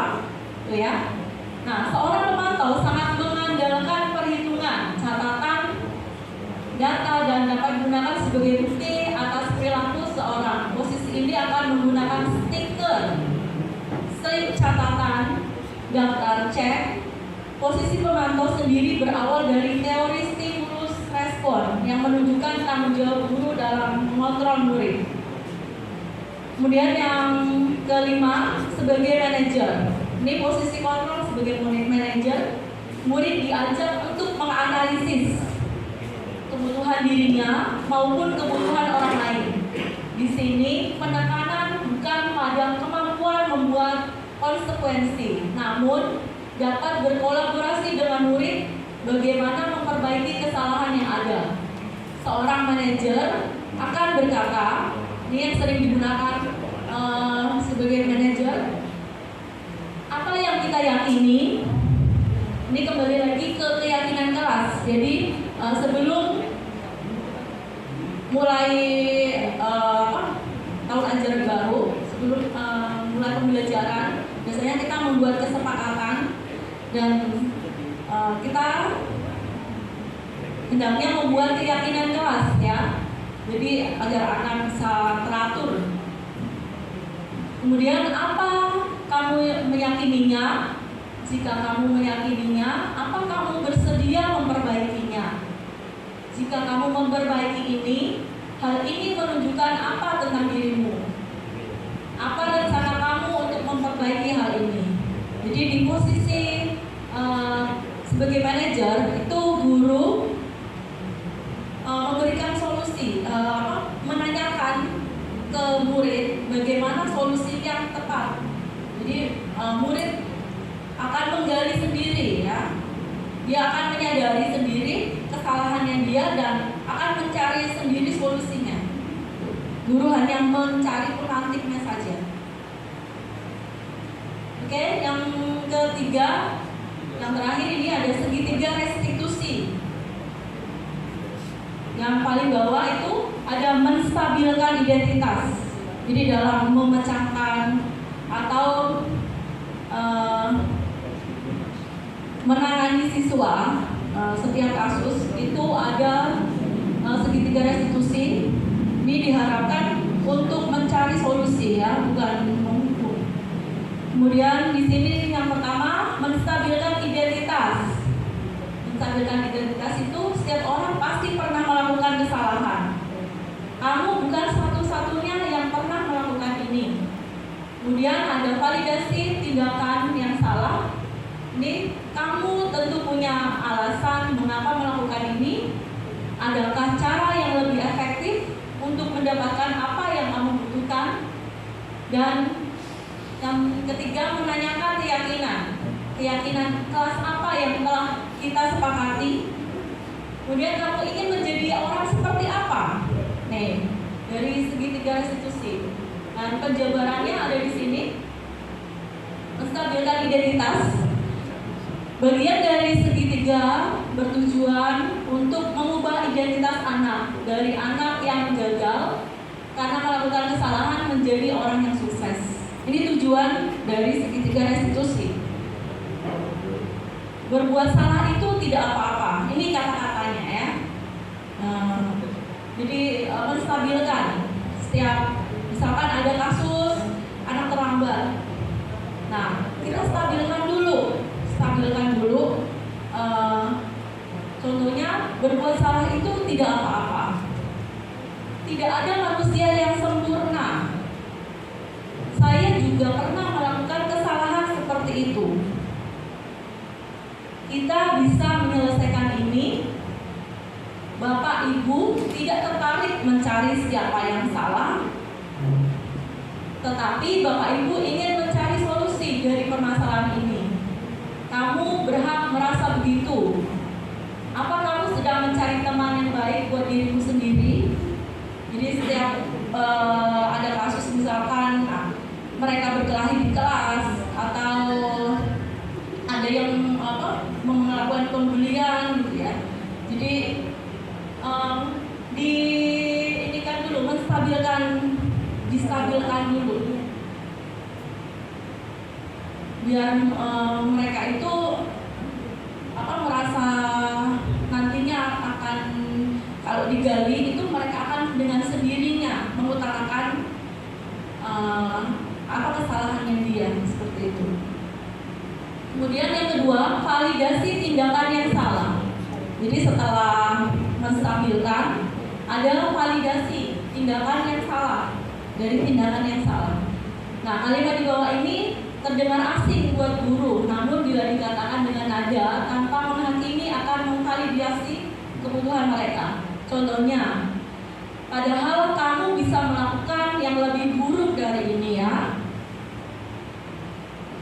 Tuh, ya. Nah, seorang pemantau sangat mengandalkan perhitungan, catatan, data, dan dapat digunakan sebagai bukti atas perilaku seorang. Posisi ini akan menggunakan stiker, slip catatan, daftar cek. Posisi pemantau sendiri berawal dari teori stimulus respon yang menunjukkan tanggung jawab guru dalam mengontrol murid. Kemudian yang kelima, sebagai manajer. Ini posisi kontrol sebagai manajer. Murid diajak untuk menganalisis kebutuhan dirinya maupun kebutuhan orang lain. Di sini penekanan bukan pada kemampuan membuat konsekuensi, namun dapat berkolaborasi dengan murid bagaimana memperbaiki kesalahan yang ada. Seorang manajer akan berkata, ini yang sering digunakan sebagai manajer, apa yang kita yakini. Ini kembali lagi ke keyakinan kelas. Jadi sebelum mulai tahun ajaran baru, sebelum mulai pembelajaran, biasanya kita membuat kesepakatan dan kita hendaknya membuat keyakinan kelas, ya. Jadi agar anak bisa teratur. Kemudian apa kamu meyakininya? Jika kamu meyakininya, apa kamu bersedia memperbaikinya? Jika kamu memperbaiki ini, hal ini menunjukkan apa tentang dirimu? Apa rencana kamu untuk memperbaiki hal ini? Jadi di posisi sebagai manajer itu guru memberikan solusi, menanyakan ke murid bagaimana solusi yang tepat. Jadi murid akan menggali sendiri, ya. Dia akan menyadari sendiri kesalahannya dia dan akan mencari sendiri solusinya. Guru hanya mencari pemantiknya saja. Oke, yang ketiga, yang terakhir ini ada segitiga restitusi. Yang paling bawah itu ada menstabilkan identitas. Jadi dalam memecahkan atau menangani siswa, setiap kasus itu ada segitiga restitusi. Ini diharapkan untuk mencari solusi, ya, bukan menghukum. Kemudian di sini yang pertama, menstabilkan identitas. Menstabilkan identitas itu setiap orang pasti pernah melakukan kesalahan. Kamu bukan satu-satunya yang pernah melakukan ini. Kemudian ada validasi tindakan yang salah. Ini kamu tentu punya alasan mengapa melakukan ini. Adakah cara yang lebih efektif untuk mendapatkan apa yang kamu butuhkan? Dan yang ketiga, menanyakan keyakinan. Keyakinan kelas apa yang telah kita sepakati. Kemudian kamu ingin menjadi orang seperti apa? Nih, dari segitiga restitusi. Dan penjabarannya ada di sini. Menstabilkan identitas. Bagian dari segitiga bertujuan untuk mengubah identitas anak dari anak yang gagal karena melakukan kesalahan menjadi orang yang sukses. Ini tujuan dari segitiga restitusi. Berbuat salah itu tidak apa-apa. Ini kata-katanya, ya. Jadi menstabilkan. Setiap misalkan ada kasus anak terlambat, nah kita stabilkan dulu. Contohnya, berbuat salah itu tidak apa-apa. Tidak ada manusia yang sempurna. Saya juga pernah melakukan kesalahan seperti itu. Kita bisa menyelesaikan ini. Bapak Ibu tidak tertarik mencari siapa yang salah, tetapi Bapak Ibu ingin mencari solusi dari permasalahan ini. Kamu berhak merasa begitu. Apa kamu sedang mencari teman yang baik buat dirimu sendiri? Jadi setiap ada kasus misalkan mereka berkelahi di kelas atau ada yang melakukan pembelian, gitu, ya. Jadi distabilkan dulu. Biar mereka itu merasa nantinya akan, kalau digali itu mereka akan dengan sendirinya mengutarakan apa kesalahannya dia, seperti itu. Kemudian yang kedua, validasi tindakan yang salah. Jadi setelah menstabilkan, ada validasi tindakan yang salah dari tindakan yang salah. Nah, kalimat di bawah ini terdengar asing buat guru, namun bila dikatakan dengan nada tanpa menghakimi akan mengkalibrasi kebutuhan mereka. Contohnya, padahal kamu bisa melakukan yang lebih buruk dari ini ya.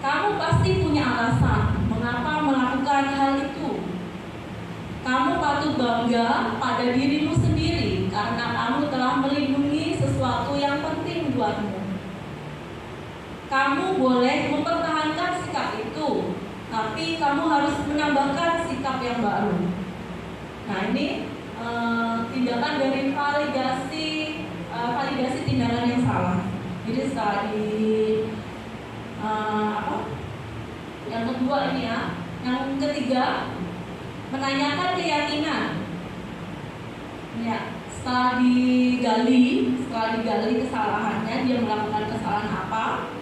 Kamu pasti punya alasan mengapa melakukan hal itu. Kamu patut bangga pada dirimu sendiri karena kamu telah melindungi sesuatu yang penting buatmu. Kamu boleh mempertahankan sikap itu, tapi kamu harus menambahkan sikap yang baru. Nah, ini tindakan dari validasi tindakan yang salah. Jadi setelah yang kedua ini ya, yang ketiga menanyakan keyakinan. Ya, setelah digali kesalahannya, dia melakukan kesalahan apa?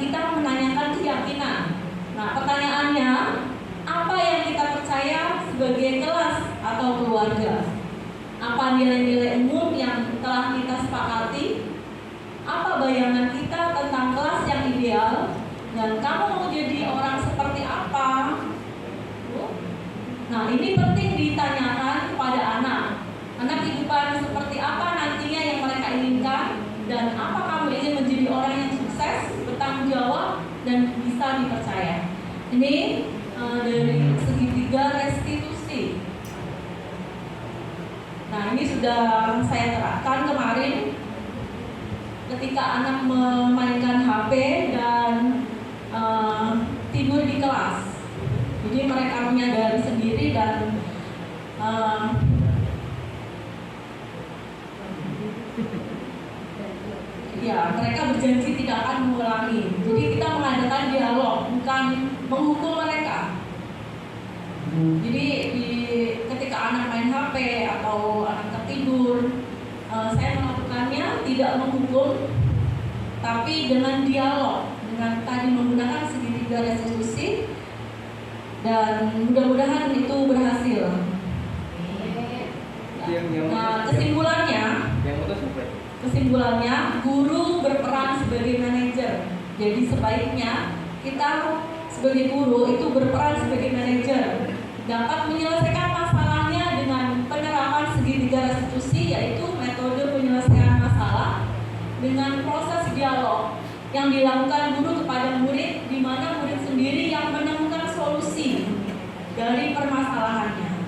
Kita menanyakan keyakinan. Nah, pertanyaannya, apa yang kita percaya sebagai kelas atau keluarga? Apa nilai-nilai umum yang telah kita sepakati? Apa bayangan kita tentang kelas yang ideal? Dan kamu mau jadi orang seperti apa? Nah, ini penting ditanyakan kepada anak. Anak kehidupan seperti apa nantinya yang mereka inginkan? Dan apa kamu ingin menjadi orang yang sukses, bertanggung jawab, dan bisa dipercaya? Ini dari segitiga restitusi. Nah, ini sudah saya terapkan kemarin ketika anak memainkan HP dan tidur di kelas. Jadi mereka menyadari sendiri dan mereka berjanji tidak akan mengulangi. Jadi kita mengadakan dialog, bukan menghukum mereka. Jadi ketika anak main HP atau anak tertidur, saya melakukannya tidak menghukum, tapi dengan dialog, dengan tadi menggunakan segitiga restitusi, dan mudah-mudahan itu berhasil. Nah, kesimpulannya, guru berperan sebagai manajer. Jadi sebaiknya kita sebagai guru itu berperan sebagai manajer, dapat menyelesaikan masalahnya dengan penerapan segitiga restitusi, yaitu metode penyelesaian masalah dengan proses dialog yang dilakukan guru kepada murid, di mana murid sendiri yang menemukan solusi dari permasalahannya.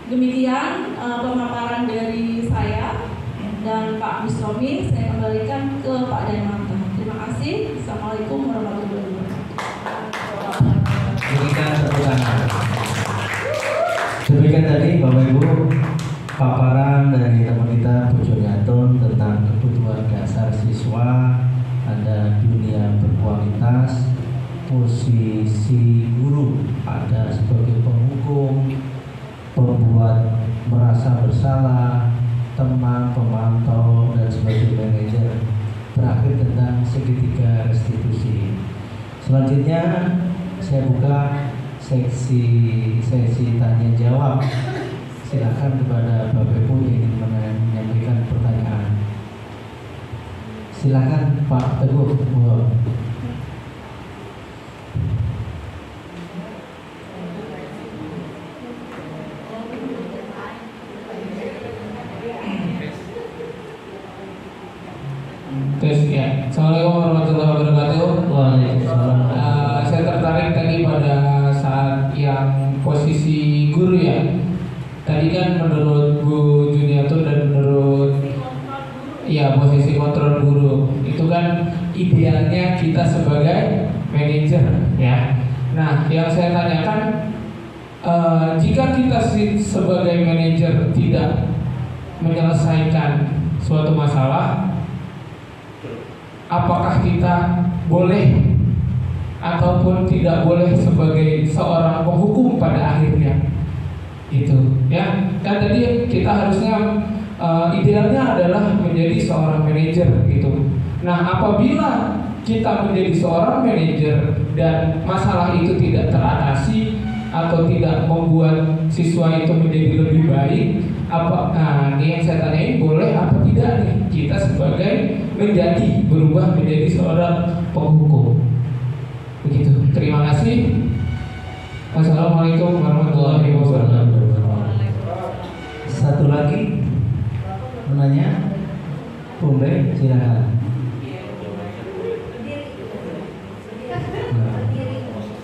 Demikian pemaparan dari saya dan Pak Bustomi. Saya kembalikan ke Pak Danmanta. Terima kasih. Assalamualaikum warahmatullahi wabarakatuh. Berikan tepuk tangan. Demikian tadi Bapak Ibu paparan dari teman kita Bu Joniatun tentang kebutuhan dasar siswa, ada dunia berkualitas, posisi guru ada sebagai penghukum, pembuat merasa bersalah, teman, pemantau, dan sebagai manajer. Berakhir tentang segitiga restitusi. Selanjutnya saya buka sesi tanya jawab. Silakan kepada Bapak Ibu yang ingin menyampaikan pertanyaan. Silakan Pak Teguh. Tes ya. Assalamualaikum warahmatullahi wabarakatuh. Waalaikumsalam. Saya tertarik tadi pada saat yang posisi guru ya. Tadi kan menurut Bu Juniatun dan menurut posisi kontrol guru itu kan idealnya kita sebagai manajer ya. Nah, yang saya tanyakan, jika kita sebagai manajer tidak menyelesaikan suatu masalah, apakah kita boleh ataupun tidak boleh sebagai seorang penghukum pada akhirnya? Gitu ya. Kan tadi kita harusnya idealnya adalah menjadi seorang manajer gitu. Nah, apabila kita menjadi seorang manajer dan masalah itu tidak teratasi, atau tidak membuat siswa itu menjadi lebih baik? Nah, ini yang saya tanyain, boleh apa tidak nih kita sebagai berubah menjadi seorang penghukum? Begitu. Terima kasih. Wassalamualaikum warahmatullahi wabarakatuh. Satu lagi menanya, Bumbe, silakan.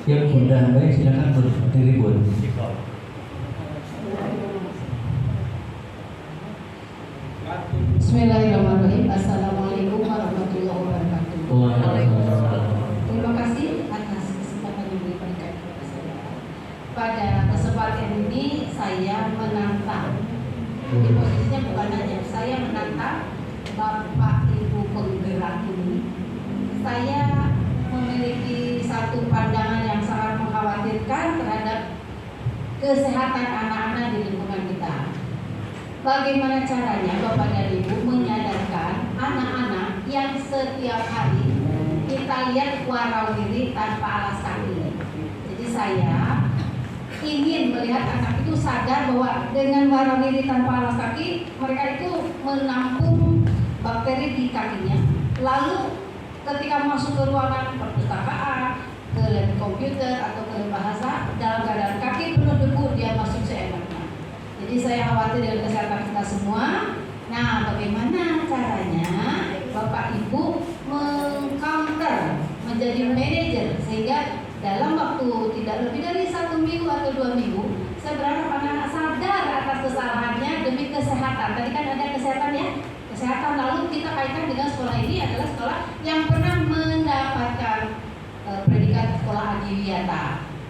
Yang Bunda baik silakan berdiri, Bun. Bismillahirrahmanirrahim. Assalamualaikum warahmatullahi wabarakatuh. Terima kasih atas kesempatan yang diberikan kepada saya. Pada kesempatan ini saya menantang, di posisinya bukan hanya saya menantang Bapak Ibu penggerak ini. Saya memiliki satu pandangan yang sangat mengkhawatirkan terhadap kesehatan anak-anak di lingkungan kita. Bagaimana caranya Bapak dan Ibu menyadarkan anak-anak yang setiap hari kita lihat warawiri tanpa alas kaki. Jadi saya ingin melihat anak itu sadar bahwa dengan warawiri tanpa alas kaki mereka itu menampung bakteri di kakinya. Lalu ketika masuk ke ruangan perpustakaan, ke lab komputer atau ke lab bahasa, dalam keadaan kaki penuh debu dia masuk seenaknya. Jadi saya khawatir dengan kesehatan kita semua. Nah, bagaimana caranya Bapak Ibu meng-counter menjadi manajer sehingga dalam waktu tidak lebih dari 1 minggu atau 2 minggu, saya berharap anak-anak sadar atas kesalahannya demi kesehatan. Tadi kan ada kesehatan ya, kesehatan. Lalu kita kaitkan dengan sekolah ini adalah sekolah yang pernah mendapatkan predikat sekolah adiwiyata.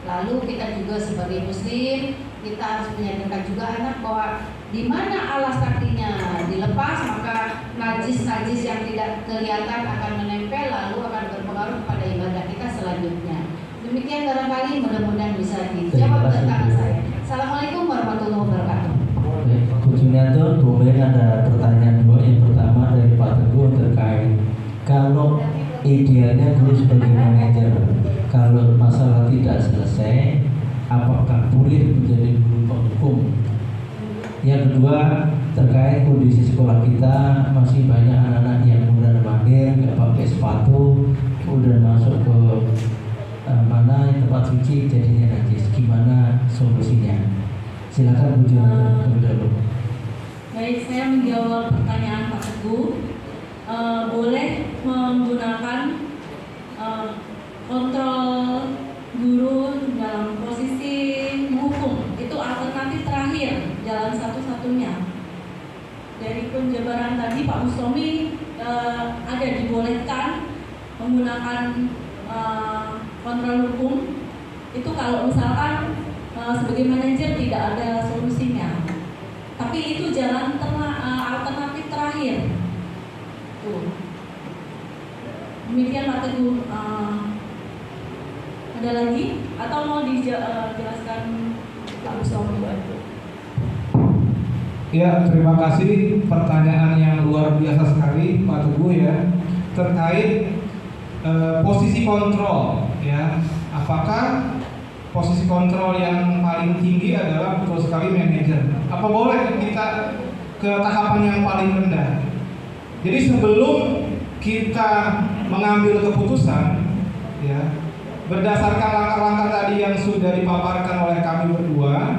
Lalu kita juga sebagai muslim, kita harus menyadarkan juga anak bahwa di mana alas kakinya dilepas, maka najis-najis yang tidak kelihatan akan menempel lalu akan berpengaruh pada ibadah kita selanjutnya. Demikian barangkali, mudah-mudahan bisa dijawab tentang saya. Assalamualaikum warahmatullahi wabarakatuh. Bu Juniatur, Bu Ben, ada pertanyaan dua. Yang pertama dari Pak Teguh terkait kalau idealnya guru sebagai manajer, kalau masalah tidak selesai, apakah boleh menjadi guru penghukum? Yang kedua terkait kondisi sekolah kita, masih banyak anak-anak yang kemudian mahir nggak pakai sepatu, kemudian masuk ke mana tempat suci jadinya najis. Gimana solusinya? Silakan Bu Juniatur. Baik, saya menjawab pertanyaan Pak Teguh. Boleh menggunakan kontrol guru dalam posisi menghukum. Itu alternatif terakhir, jalan satu-satunya. Dari penjabaran tadi Pak Bustomi ada dibolehkan menggunakan kontrol hukum. Itu kalau misalkan sebagai manajer tidak ada solusinya. Tapi itu jalan alternatif terakhir. Tuh. Demikian Pak Teguh. Ada lagi atau mau dijelaskan Pak Bustomi? Ya, terima kasih, pertanyaan yang luar biasa sekali Pak Teguh ya, terkait posisi kontrol ya. Apakah posisi kontrol yang paling tinggi adalah betul sekali manajer? Apa boleh kita ke tahapan yang paling rendah? Jadi sebelum kita mengambil keputusan ya, berdasarkan langkah-langkah tadi yang sudah dipaparkan oleh kami berdua,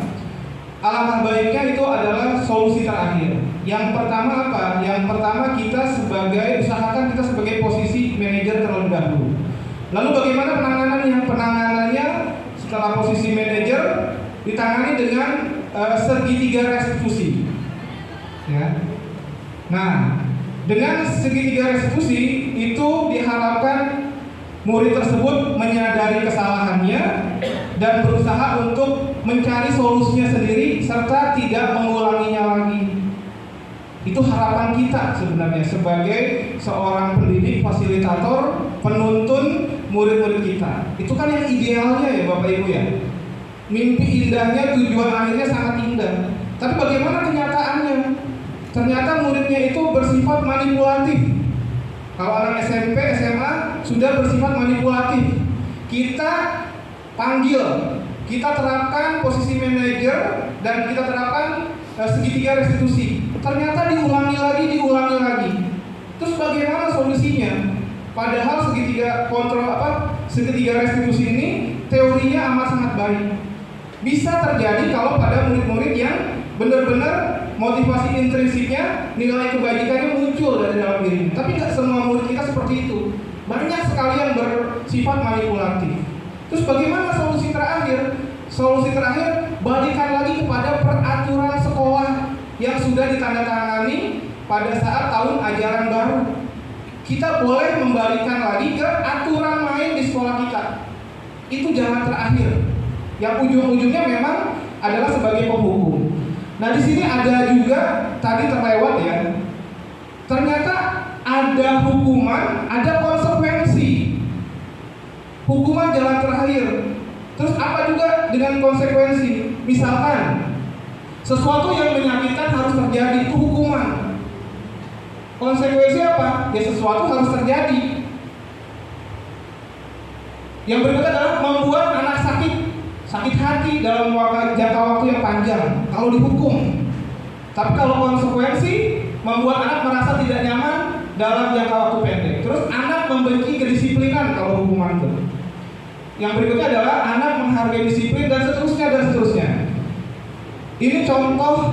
alangkah baiknya itu adalah solusi terakhir. Yang pertama apa? Yang pertama kita usahakan kita sebagai posisi manajer terlebih dahulu. Lalu bagaimana penanganannya setelah posisi manajer ditangani dengan segitiga restitusi. Ya. Nah, dengan segitiga restitusi itu diharapkan murid tersebut menyadari kesalahannya dan berusaha untuk mencari solusinya sendiri serta tidak mengulanginya lagi. Itu harapan kita sebenarnya sebagai seorang pendidik, fasilitator, penuntun murid-murid kita. Itu kan yang idealnya ya Bapak Ibu ya. Mimpi indahnya, tujuan akhirnya sangat indah. Tapi bagaimana kenyataannya? Ternyata muridnya itu bersifat manipulatif. Kalau anak SMP, SMA sudah bersifat manipulatif. Kita panggil kita terapkan posisi manajer dan kita terapkan segitiga restitusi. Ternyata diulangi lagi. Terus bagaimana solusinya? Padahal segitiga restitusi ini teorinya amat sangat baik. Bisa terjadi kalau pada murid-murid yang benar-benar motivasi intrinsiknya, nilai kebajikannya muncul dari dalam dirinya. Tapi nggak semua murid kita seperti itu. Banyak sekali yang bersifat manipulatif. Terus bagaimana solusi terakhir? Solusi terakhir, balikan lagi kepada peraturan sekolah yang sudah ditandatangani pada saat tahun ajaran baru. Kita boleh membalikan lagi ke aturan main di sekolah kita. Itu jalan terakhir. Yang ujung-ujungnya memang adalah sebagai penghukum. Nah, di sini ada juga tadi terlewat ya. Ternyata ada hukuman, ada konsekuensi. Hukuman jalan terakhir. Terus apa juga dengan konsekuensi? Misalkan sesuatu yang menyakitkan harus terjadi, itu hukuman. Konsekuensi apa? Ya sesuatu harus terjadi. Yang berikutnya adalah membuat anak sakit hati dalam jangka waktu yang panjang kalau dihukum. Tapi kalau konsekuensi, membuat anak merasa tidak nyaman dalam jangka waktu pendek. Terus anak membenci kedisiplinan kalau hukuman itu. Yang berikutnya adalah anak menghargai disiplin dan seterusnya. Ini contoh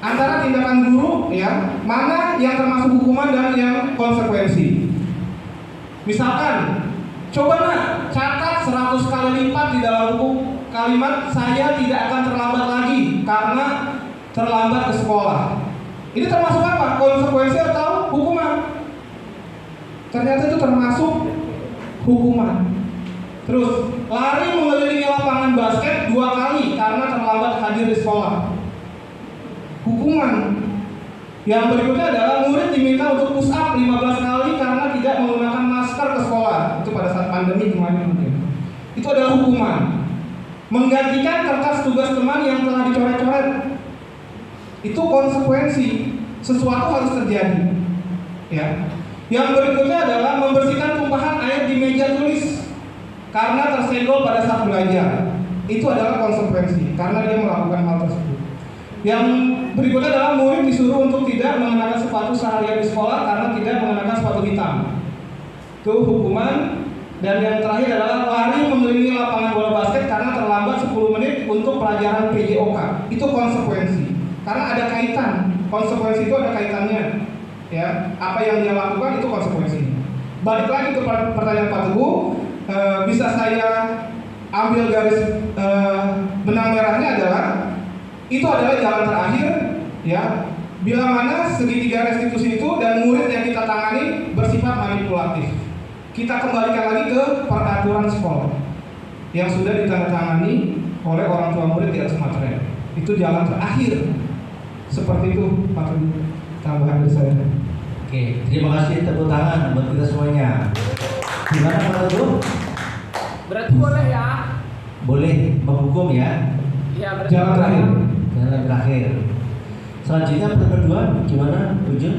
antara tindakan guru ya, mana yang termasuk hukuman dan yang konsekuensi. Misalkan, coba nak catat 100 kali lipat di dalam buku kalimat saya tidak akan terlambat lagi karena terlambat ke sekolah. Ini termasuk apa? Konsekuensi atau hukuman? Ternyata itu termasuk hukuman. Terus lari mengelilingi lapangan basket 2 kali karena terlambat hadir di sekolah. Hukuman. Yang berikutnya adalah murid diminta untuk push up 15 kali karena tidak menggunakan masker ke sekolah. Itu pada saat pandemi kemarin mungkin. Itu adalah hukuman. Menggantikan kertas tugas teman yang telah dicoret-coret. Itu konsekuensi. Sesuatu harus terjadi. Ya. Yang berikutnya adalah membersihkan tumpahan air di meja tulis karena tersenggol pada saat belajar. Itu adalah konsekuensi karena dia melakukan hal tersebut. Yang berikutnya adalah murid disuruh untuk tidak mengenakan sepatu seharian di sekolah karena tidak mengenakan sepatu hitam. Itu hukuman. Dan yang terakhir adalah lari mengelilingi lapangan bola basket karena terlambat 10 menit untuk pelajaran PJOK. Itu konsekuensi. Karena ada kaitan. Konsekuensi itu ada kaitannya. Ya, apa yang dia lakukan itu konsekuensinya. Balik lagi ke pertanyaan Pak Teguh, bisa saya ambil garis benang merahnya adalah itu adalah jalan terakhir, ya. Bila mana segitiga restitusi itu dan murid yang kita tangani bersifat manipulatif, kita kembalikan lagi ke peraturan sekolah yang sudah ditandatangani oleh orang tua murid di atas materai. Itu jalan terakhir. Seperti itu, Pak Teguh. Tambahan dari saya. Oke, terima kasih, tepuk tangan buat kita semuanya. Gimana Pak Teguh? Berarti boleh ya? Boleh menghukum ya? Iya, berarti Jalan terakhir. Jalan terakhir. Selanjutnya kedua, gimana Ujun?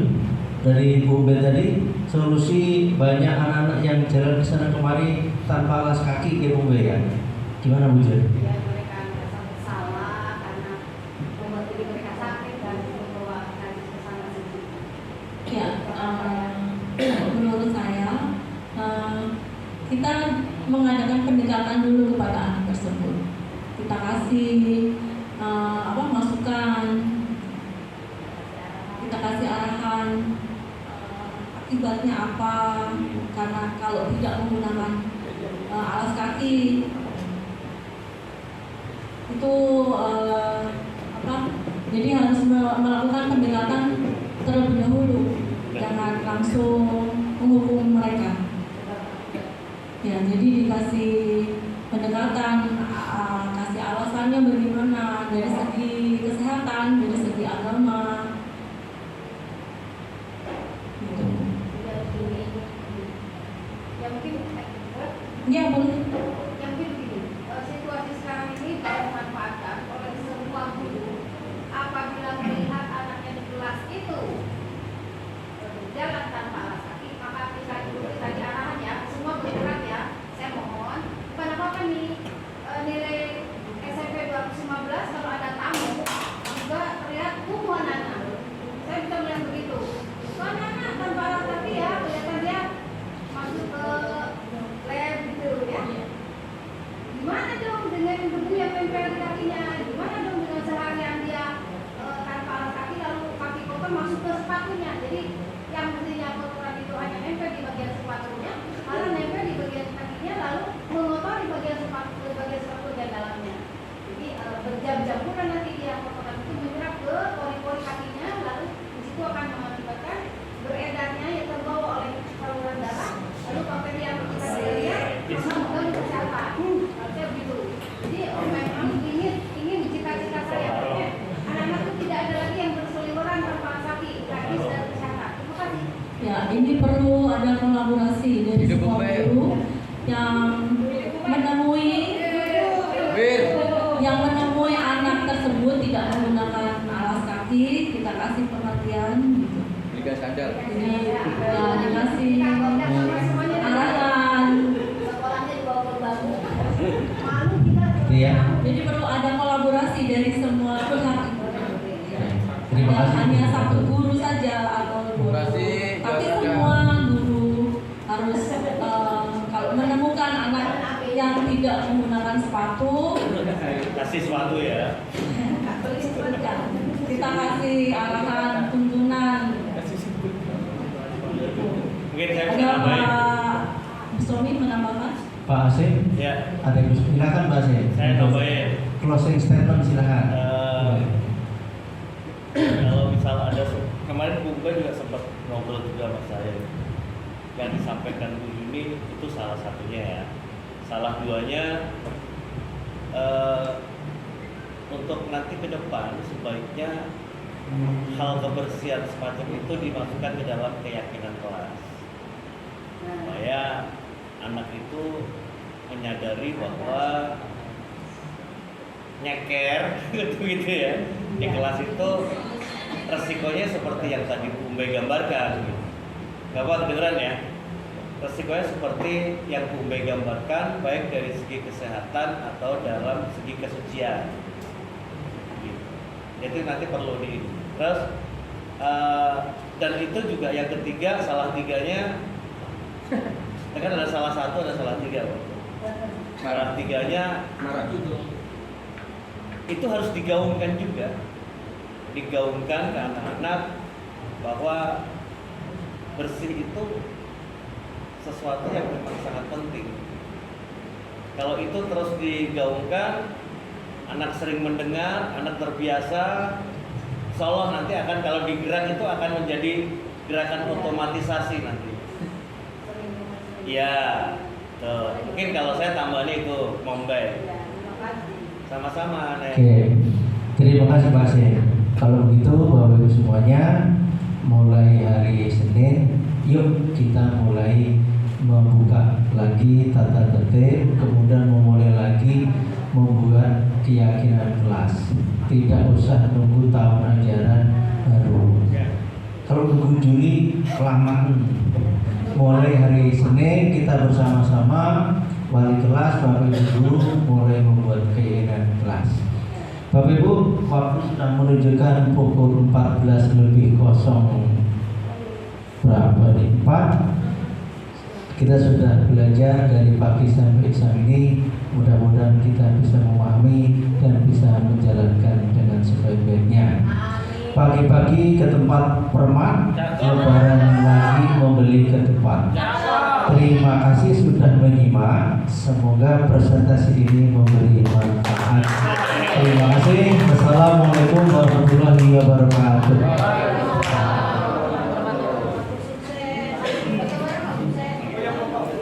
Dari Bu Ben tadi, solusi banyak anak-anak yang jalan ke sana kemari tanpa alas kaki ya Bu Ben ya? Gimana Bu Ujun? Ya, mereka merasa bersalah karena membuat diri mereka sakit dan membawa hadis ke sana sendiri. Ya, menurut saya kita mengadakan pendekatan dulu kepada anak tersebut. Kita kasih masukan, kita kasih arahan akibatnya apa, karena kalau tidak menggunakan alas kaki itu jadi harus melakukan pendekatan terlebih dahulu, jangan langsung menghukum mereka. Ya, jadi dikasih pendekatan, kasih alasannya bagaimana dari segi kesehatan, dari segi agama. Gitu. Ya mungkin Ya, boleh. yang begini, situasi sekarang ini dimanfaatkan oleh semua guru apabila melihat anaknya di kelas itu berjalan tanpa alas kaki, maka kita ikuti tadi arahan ya, semua bergerak ya. Saya mohon tidak menggunakan alas kaki, kita kasih pengertian gitu. Jadi dikasih arahan. Iya. Jadi perlu ada kolaborasi dari semua pihak. Terima Tidak kasih. hanya satu guru saja atau guru, tapi semua guru harus kalau menemukan anak yang tidak menggunakan sepatu, kasih sepatu ya. kita kasih arahan tuntunan. Mungkin saya bisa Ada nambahin. Pak Bustomi menambahkan? Pak Asim, Ya, ada yang silakan Pak Asim. saya nambahin. Closing statement silakan. Kalau misal ada kemarin Bu Mbak juga sempat ngobrol juga sama saya. Yang disampaikan Bu Yuni itu salah satunya ya. Salah duanya untuk nanti ke depan sebaiknya hal kebersihan semacam itu dimasukkan ke dalam keyakinan kelas supaya anak itu menyadari bahwa nyeker gitu ya di kelas itu resikonya seperti yang tadi Bu Mbak gambarkan gitu. Gak apa kedengeran ya, resikonya seperti yang Bu Mbak gambarkan baik dari segi kesehatan atau dalam segi kesucian gitu. Jadi nanti perlu di terus dan itu juga yang ketiga, salah tiganya kan ada salah satu, ada salah tiga. Salah tiganya itu harus digaungkan juga, digaungkan ke anak-anak bahwa bersih itu sesuatu yang memang sangat penting. Kalau itu terus digaungkan, anak sering mendengar, anak terbiasa, insya Allah nanti akan kalau digerak itu akan menjadi gerakan otomatisasi nanti. Ya, tuh. Mungkin kalau saya tambahannya itu Mombay. Sama-sama, Nek. Oke, terima kasih Pak Asim. Kalau begitu Bapak Ibu semuanya, mulai hari Senin, yuk kita mulai membuka lagi tata tertib, kemudian memulai lagi membuat keyakinan kelas. Tidak usah nunggu tahun ajaran baru. Kalau nunggu Juli kelamaan. Mulai hari Senin kita bersama-sama wali kelas, Bapak Ibu guru mulai membuat keyakinan kelas. Bapak Ibu, waktu sudah menunjukkan pukul 14 lebih 0 berapa nih? 4. Kita sudah belajar dari pagi sampai siang ini. Mudah-mudahan kita bisa memahami dan bisa menjalankan dengan sebaik-baiknya. Pagi-pagi ke tempat permak, lebaran lagi membeli ke tempat. Terima kasih sudah menyimak. Semoga presentasi ini memberi manfaat. Terima kasih. Wassalamualaikum warahmatullahi wabarakatuh.